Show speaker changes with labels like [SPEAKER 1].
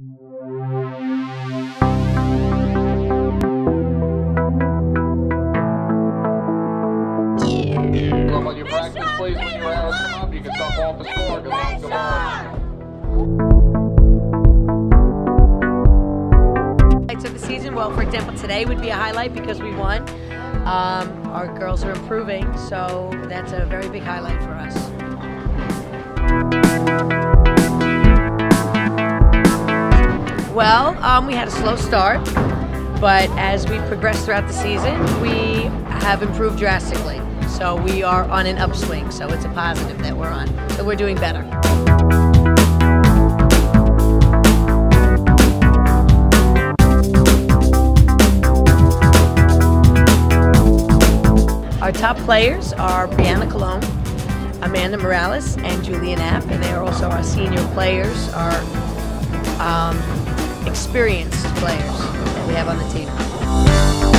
[SPEAKER 1] Well, on your practice, please, when you're out, come up, you can stop off the score. Good luck, come on.
[SPEAKER 2] Highlights of the season, well, for example, today would be a highlight because we won. Our girls are improving, so that's a very big highlight for us. Well, we had a slow start, but as we progressed throughout the season, we have improved drastically. So we are on an upswing, so it's a positive that we're on. So we're doing better. Our top players are Brianna Colon, Amanda Morales, and Julia Knapp, and they are also our senior players, our experienced players that we have on the team.